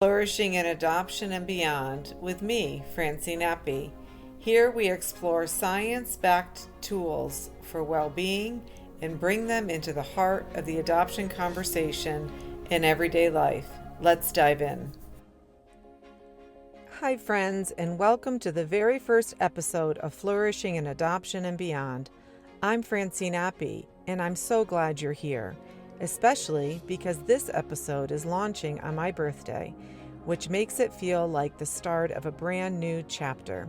Flourishing and Adoption and Beyond with me, Francine Apy. Here we explore science-backed tools for well-being and bring them into the heart of the adoption conversation in everyday life. Let's dive in. Hi friends, and welcome to the very first episode of Flourishing and Adoption and Beyond. I'm Francine Apy, and I'm so glad you're here, especially because this episode is launching on my birthday, which makes it feel like the start of a brand new chapter.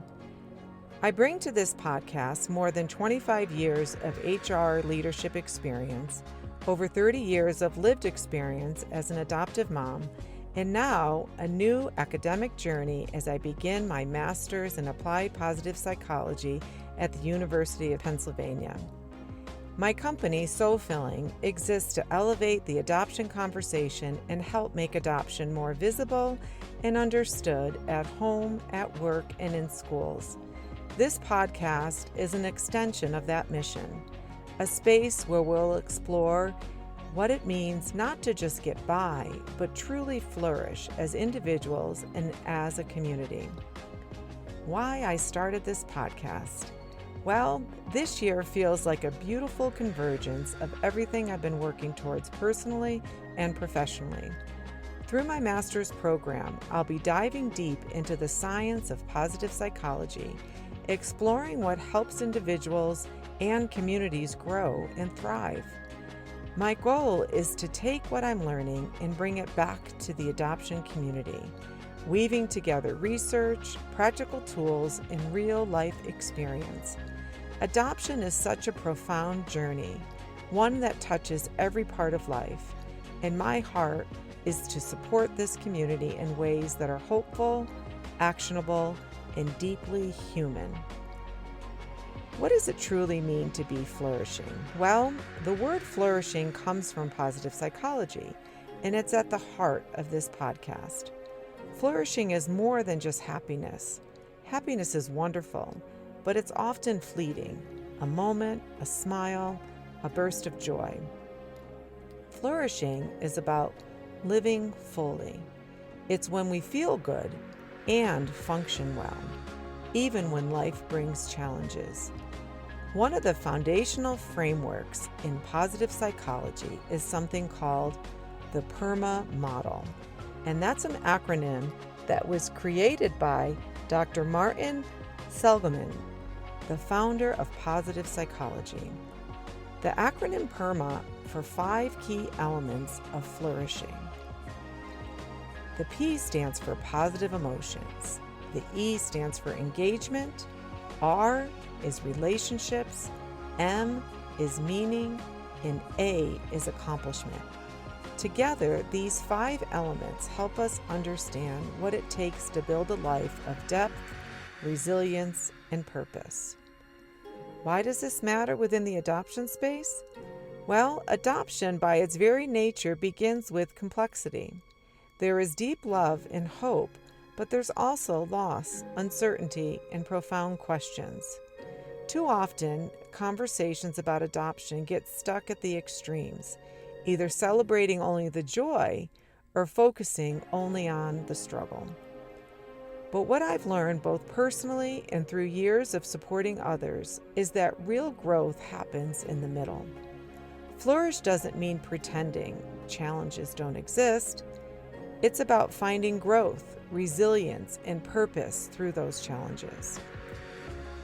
I bring to this podcast more than 25 years of HR leadership experience, over 30 years of lived experience as an adoptive mom, and now a new academic journey as I begin my master's in applied positive psychology at the University of Pennsylvania. My company, SoulFilling, exists to elevate the adoption conversation and help make adoption more visible and understood at home, at work, and in schools. This podcast is an extension of that mission, a space where we'll explore what it means not to just get by, but truly flourish as individuals and as a community. Why I started this podcast? Well, this year feels like a beautiful convergence of everything I've been working towards personally and professionally. Through my master's program, I'll be diving deep into the science of positive psychology, exploring what helps individuals and communities grow and thrive. My goal is to take what I'm learning and bring it back to the adoption community, weaving together research, practical tools, and real-life experience. Adoption is such a profound journey, one that touches every part of life, and my heart is to support this community in ways that are hopeful, actionable, and deeply human. What does it truly mean to be flourishing? Well, the word flourishing comes from positive psychology, and it's at the heart of this podcast. Flourishing is more than just happiness. Happiness is wonderful, but it's often fleeting, a moment, a smile, a burst of joy. Flourishing is about living fully. It's when we feel good and function well, even when life brings challenges. One of the foundational frameworks in positive psychology is something called the PERMA model, and that's an acronym that was created by Dr. Martin Seligman, the founder of positive psychology. The acronym PERMA for 5 key elements of flourishing. The P stands for positive emotions. The E stands for engagement. R is relationships. M is meaning. And A is accomplishment. Together, these 5 elements help us understand what it takes to build a life of depth, resilience, and purpose. Why does this matter within the adoption space? Well, adoption by its very nature begins with complexity. There is deep love and hope, but there's also loss, uncertainty, and profound questions. Too often, conversations about adoption get stuck at the extremes, either celebrating only the joy or focusing only on the struggle. But what I've learned both personally and through years of supporting others is that real growth happens in the middle. Flourish doesn't mean pretending challenges don't exist. It's about finding growth, resilience, and purpose through those challenges.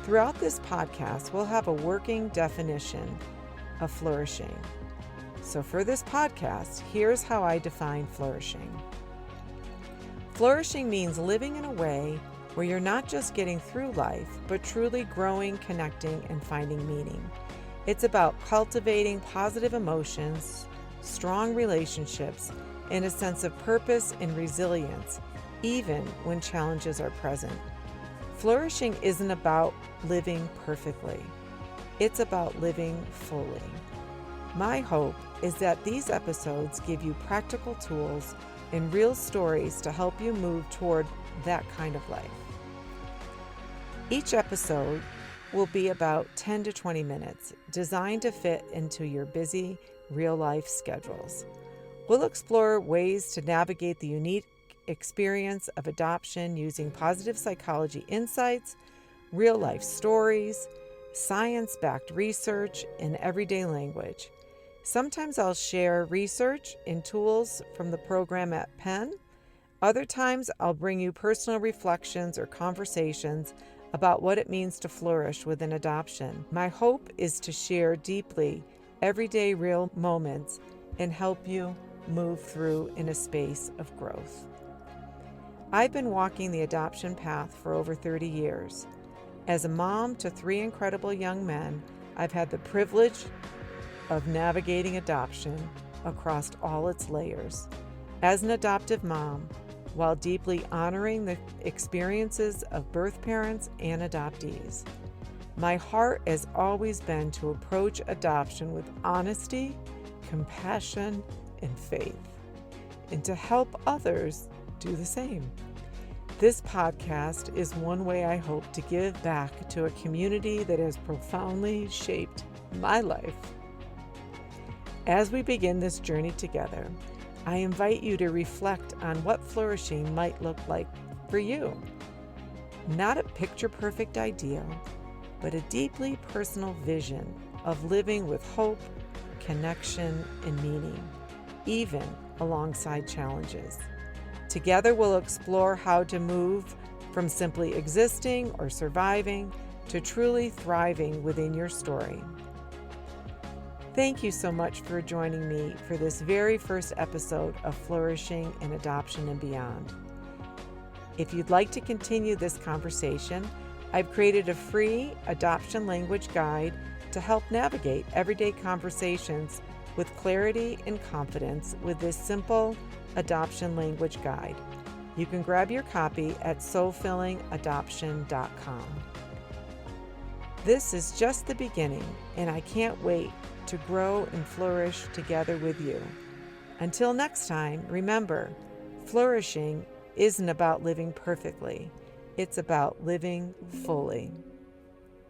Throughout this podcast, we'll have a working definition of flourishing. So for this podcast, here's how I define flourishing. Flourishing means living in a way where you're not just getting through life, but truly growing, connecting, and finding meaning. It's about cultivating positive emotions, strong relationships, and a sense of purpose and resilience, even when challenges are present. Flourishing isn't about living perfectly. It's about living fully. My hope is that these episodes give you practical tools and real stories to help you move toward that kind of life. Each episode will be about 10 to 20 minutes, designed to fit into your busy real-life schedules. We'll explore ways to navigate the unique experience of adoption using positive psychology insights, real-life stories, science-backed research, and everyday language. Sometimes I'll share research and tools from the program at Penn. Other times I'll bring you personal reflections or conversations about what it means to flourish within adoption. My hope is to share deeply everyday real moments and help you move through in a space of growth. I've been walking the adoption path for over 30 years. As a mom to 3 incredible young men, I've had the privilege of navigating adoption across all its layers. As an adoptive mom, while deeply honoring the experiences of birth parents and adoptees, my heart has always been to approach adoption with honesty, compassion, and faith, and to help others do the same. This podcast is one way I hope to give back to a community that has profoundly shaped my life. As we begin this journey together, I invite you to reflect on what flourishing might look like for you. Not a picture-perfect ideal, but a deeply personal vision of living with hope, connection, and meaning, even alongside challenges. Together we'll explore how to move from simply existing or surviving to truly thriving within your story. Thank you so much for joining me for this very first episode of Flourishing and Adoption and Beyond. If you'd like to continue this conversation, I've created a free adoption language guide to help navigate everyday conversations with clarity and confidence with this simple adoption language guide. You can grab your copy at SoulFillingAdoption.com. This is just the beginning, and I can't wait to grow and flourish together with you. Until next time, remember, flourishing isn't about living perfectly. It's about living fully.